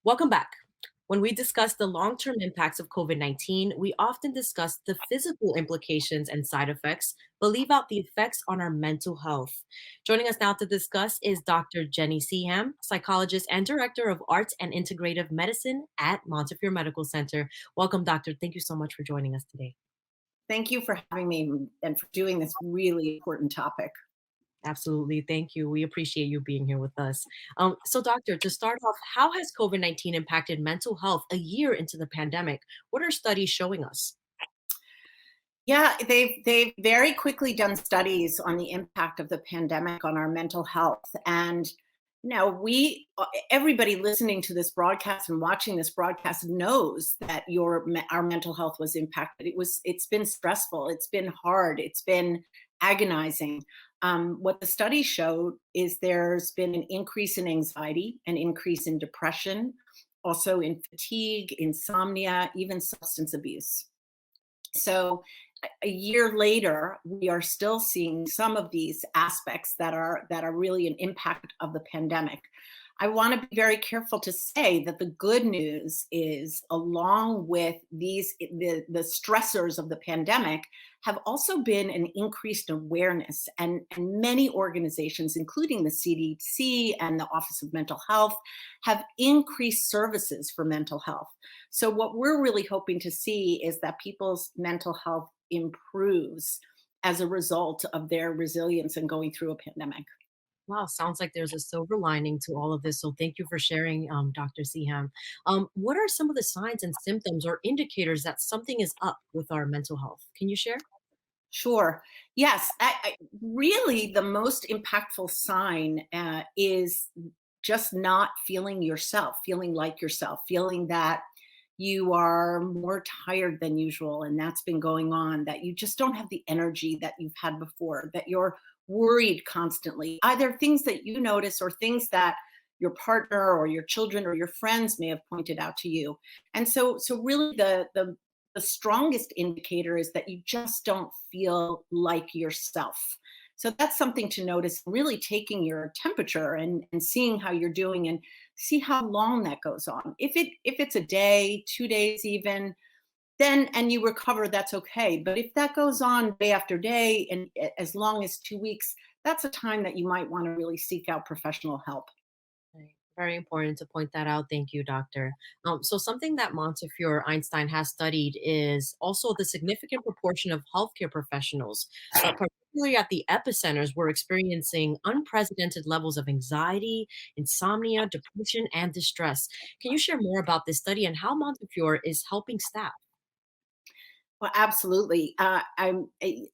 Welcome back. When we discuss the long term impacts of COVID-19, we often discuss the physical implications and side effects, but leave out the effects on our mental health. Joining us now to discuss is Dr. Jenny Seham, psychologist and director of arts and integrative medicine at Montefiore Medical Center. Welcome, doctor. Thank you so much for joining us today. Thank you for having me and for doing this really important topic. Absolutely. Thank you. We appreciate you being here with us. So, doctor, to start off, how has COVID-19 impacted mental health a year into the pandemic? What are studies showing us? Yeah, they've very quickly done studies on the impact of the pandemic on our mental health. And we everybody listening to this broadcast and watching this broadcast knows that our mental health was impacted. It's been stressful, it's been hard, it's been agonizing. What the study showed is there's been an increase in anxiety, an increase in depression, also in fatigue, insomnia, even substance abuse. So a year later, we are still seeing some of these aspects that are really an impact of the pandemic. I want to be very careful to say that the good news is, along with the stressors of the pandemic, have also been an increased awareness, and many organizations, including the CDC and the Office of Mental Health, have increased services for mental health. So what we're really hoping to see is that people's mental health improves as a result of their resilience in going through a pandemic. Wow, sounds like there's a silver lining to all of this. So thank you for sharing, Dr. Seham. What are some of the signs and symptoms or indicators that something is up with our mental health? Can you share? Sure. Yes. Really, the most impactful sign is just not feeling yourself, feeling like yourself, feeling that you are more tired than usual. And that's been going on, that you just don't have the energy that you've had before, that you're worried constantly, either things that you notice or things that your partner or your children or your friends may have pointed out to you. And so really the strongest indicator is that you just don't feel like yourself. So that's something to notice, really taking your temperature and seeing how you're doing and see how long that goes on. If it's a day, 2 days even, then and you recover, that's okay. But if that goes on day after day and as long as 2 weeks, that's a time that you might want to really seek out professional help. Right. Very important to point that out. Thank you, doctor. So, something that Montefiore Einstein has studied is also the significant proportion of healthcare professionals, particularly at the epicenters, were experiencing unprecedented levels of anxiety, insomnia, depression, and distress. Can you share more about this study and how Montefiore is helping staff? Well, absolutely.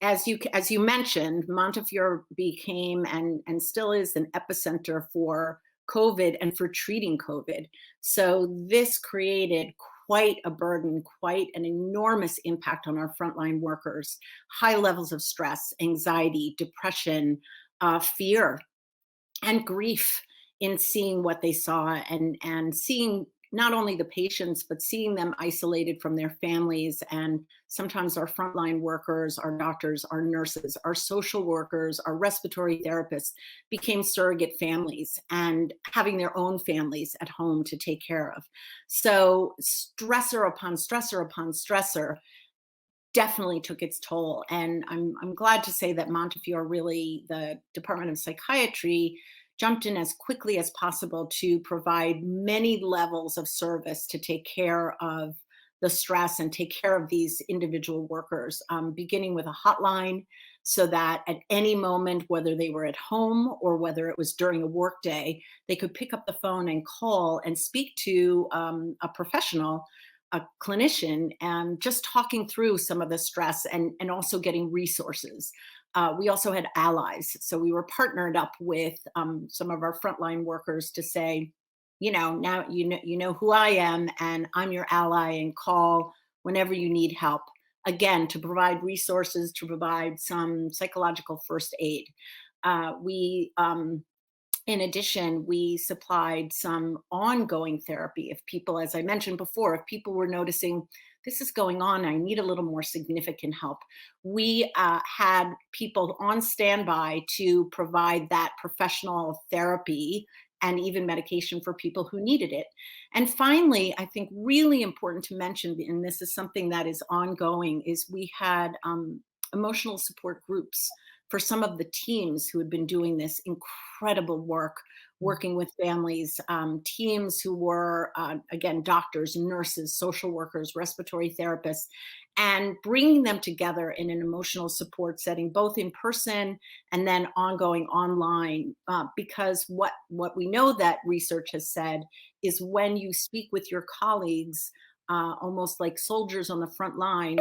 As you mentioned, Montefiore became and still is an epicenter for COVID and for treating COVID. So this created quite a burden, quite an enormous impact on our frontline workers. High levels of stress, anxiety, depression, fear, and grief in seeing what they saw and seeing not only the patients but seeing them isolated from their families. And sometimes our frontline workers, our doctors, our nurses, our social workers, our respiratory therapists became surrogate families and having their own families at home to take care of. So stressor upon stressor upon stressor definitely took its toll. And I'm glad to say that Montefiore, really, the Department of Psychiatry, jumped in as quickly as possible to provide many levels of service to take care of the stress and take care of these individual workers, beginning with a hotline so that at any moment, whether they were at home or whether it was during a workday, they could pick up the phone and call and speak to a professional, a clinician, and just talking through some of the stress and also getting resources. We also had allies. So we were partnered up with some of our frontline workers to say, now you know who I am, and I'm your ally, and call whenever you need help. Again, to provide resources, to provide some psychological first aid. We In addition, we supplied some ongoing therapy. If people, as I mentioned before, if people were noticing this is going on, I need a little more significant help, we had people on standby to provide that professional therapy and even medication for people who needed it. And finally, I think really important to mention, and this is something that is ongoing, is we had emotional support groups for some of the teams who had been doing this incredible work, working with families, teams who were, again, doctors, nurses, social workers, respiratory therapists, and bringing them together in an emotional support setting, both in person and then ongoing online. Because what we know that research has said is when you speak with your colleagues, almost like soldiers on the front line,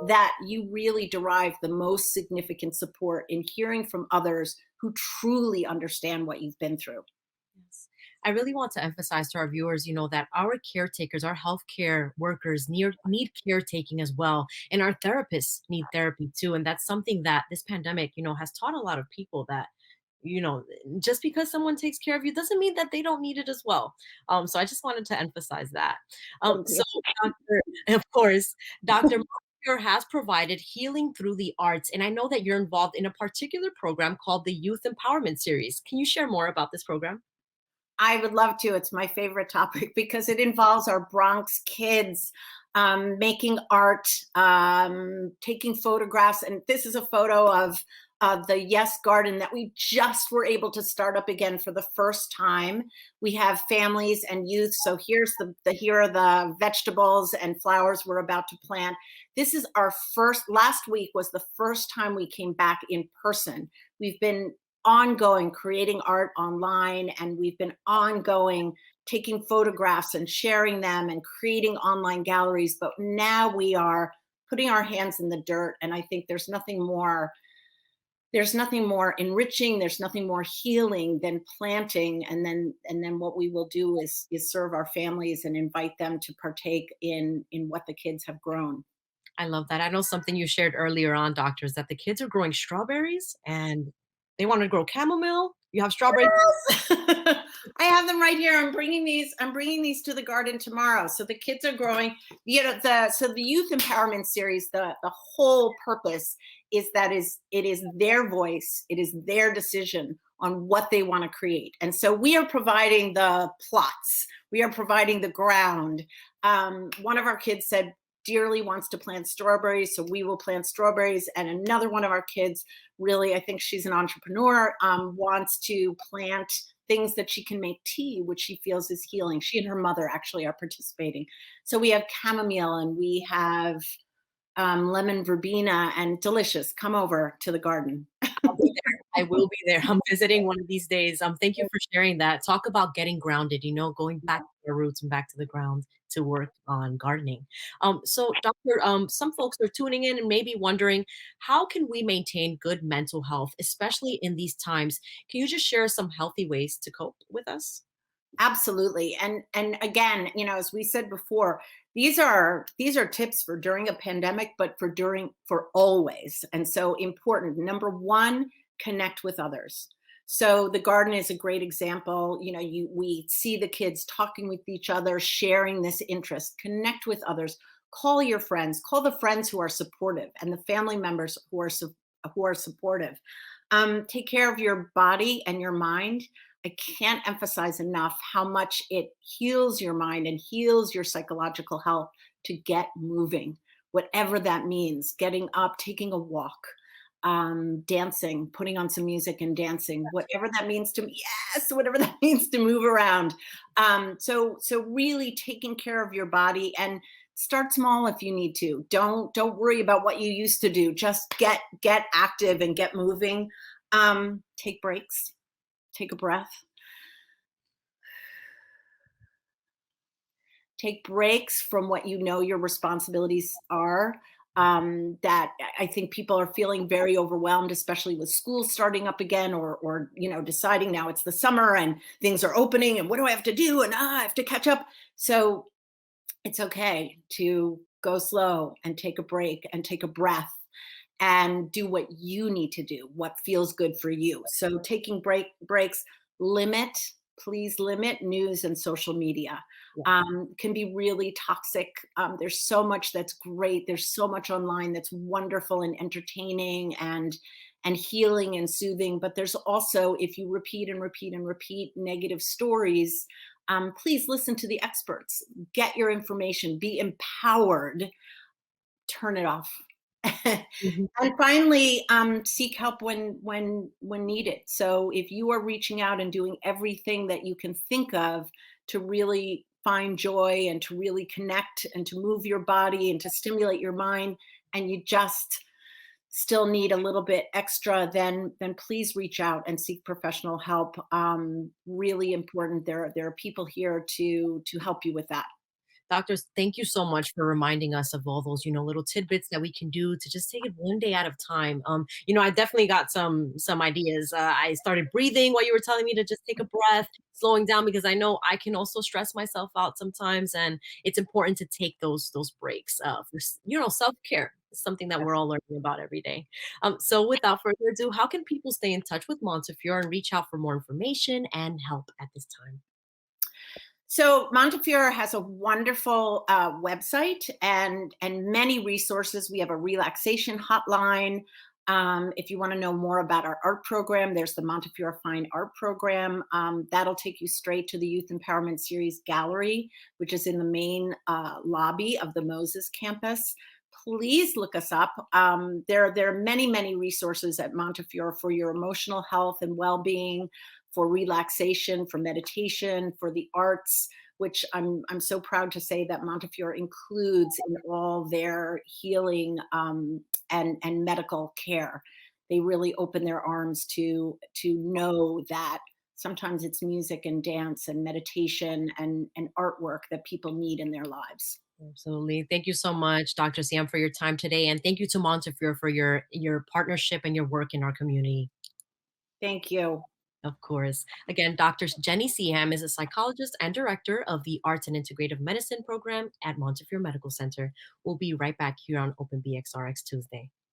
that you really derive the most significant support in hearing from others who truly understand what you've been through. Yes. I really want to emphasize to our viewers, that our caretakers, our healthcare workers need caretaking as well. And our therapists need therapy too. And that's something that this pandemic, has taught a lot of people that, you know, just because someone takes care of you doesn't mean that they don't need it as well. So I just wanted to emphasize that. Thank you. So, Dr. Of course, Dr. Montefiore has provided healing through the arts. And I know that you're involved in a particular program called the Youth Empowerment Series. Can you share more about this program? I would love to. It's my favorite topic because it involves our Bronx kids making art, taking photographs. And this is a photo of the Yes Garden that we just were able to start up again for the first time. We have families and youth. So here's here are the vegetables and flowers we're about to plant. This is our last week was the first time we came back in person. We've been ongoing creating art online, and we've been ongoing taking photographs and sharing them and creating online galleries, but now we are putting our hands in the dirt. And I think there's nothing more enriching, there's nothing more healing than planting. And then what we will do is serve our families and invite them to partake in what the kids have grown. I love that. I know something you shared earlier on, doctors, that the kids are growing strawberries and they want to grow chamomile. You have strawberries. I have them right here. I'm bringing these to the garden tomorrow. So the kids are growing, the youth empowerment series, the whole purpose is that it is their voice, it is their decision on what they want to create. And so we are providing the plots, we are providing the ground. One of our kids said dearly wants to plant strawberries, so we will plant strawberries. And another one of our kids, really, I think she's an entrepreneur, wants to plant things that she can make tea, which she feels is healing. She and her mother actually are participating. So we have chamomile and we have lemon verbena, and delicious. Come over to the garden. I'll be there. I will be there. I'm visiting one of these days. Thank you for sharing that. Talk about getting grounded, going back to our roots and back to the ground to work on gardening. So doctor, some folks are tuning in and maybe wondering, how can we maintain good mental health, especially in these times? Can you just share some healthy ways to cope with us? Absolutely. And again, as we said before, these are tips for during a pandemic, but for always. And so important. Number one, connect with others. So the garden is a great example. We see the kids talking with each other, sharing this interest. Connect with others. Call your friends. Call the friends who are supportive and the family members who are supportive. Take care of your body and your mind. I can't emphasize enough how much it heals your mind and heals your psychological health to get moving, whatever that means. Getting up, taking a walk, dancing, putting on some music and dancing, whatever that means to me. Yes, whatever that means to move around. So really taking care of your body, and start small if you need to. Don't worry about what you used to do. Just get active and get moving. Take breaks. Take a breath. Take breaks from what your responsibilities are. That I think people are feeling very overwhelmed, especially with school starting up again, or deciding now it's the summer and things are opening, and what do I have to do? And I have to catch up. So it's okay to go slow and take a break and take a breath and do what you need to do, what feels good for you. So taking breaks, please limit news and social media. Yeah. Can be really toxic. There's so much that's great. There's so much online that's wonderful and entertaining and healing and soothing. But there's also, if you repeat and repeat and repeat negative stories, Please listen to the experts, get your information, be empowered, turn it off. Mhm. And finally, seek help when needed. So if you are reaching out and doing everything that you can think of to really find joy and to really connect and to move your body and to stimulate your mind, and you just still need a little bit extra, then please reach out and seek professional help. Really important. There are people here to help you with that. Doctors, thank you so much for reminding us of all those, little tidbits that we can do to just take it one day at a time. I definitely got some ideas. I started breathing while you were telling me to just take a breath, slowing down because I know I can also stress myself out sometimes, and it's important to take those breaks for self care. It's something that we're all learning about every day. So, without further ado, how can people stay in touch with Montefiore and reach out for more information and help at this time? So Montefiore has a wonderful website and many resources. We have a relaxation hotline. If you want to know more about our art program, there's the Montefiore Fine Art Program. That'll take you straight to the Youth Empowerment Series Gallery, which is in the main lobby of the Moses campus. Please look us up. There are many resources at Montefiore for your emotional health and well-being, for relaxation, for meditation, for the arts, which I'm so proud to say that Montefiore includes in all their healing and medical care. They really open their arms to know that sometimes it's music and dance and meditation and artwork that people need in their lives. Absolutely. Thank you so much, Dr. Sam, for your time today. And thank you to Montefiore for your partnership and your work in our community. Thank you. Of course. Again, Dr. Jenny Seham is a psychologist and director of the Arts and Integrative Medicine program at Montefiore Medical Center. We'll be right back here on Open BXRX Tuesday.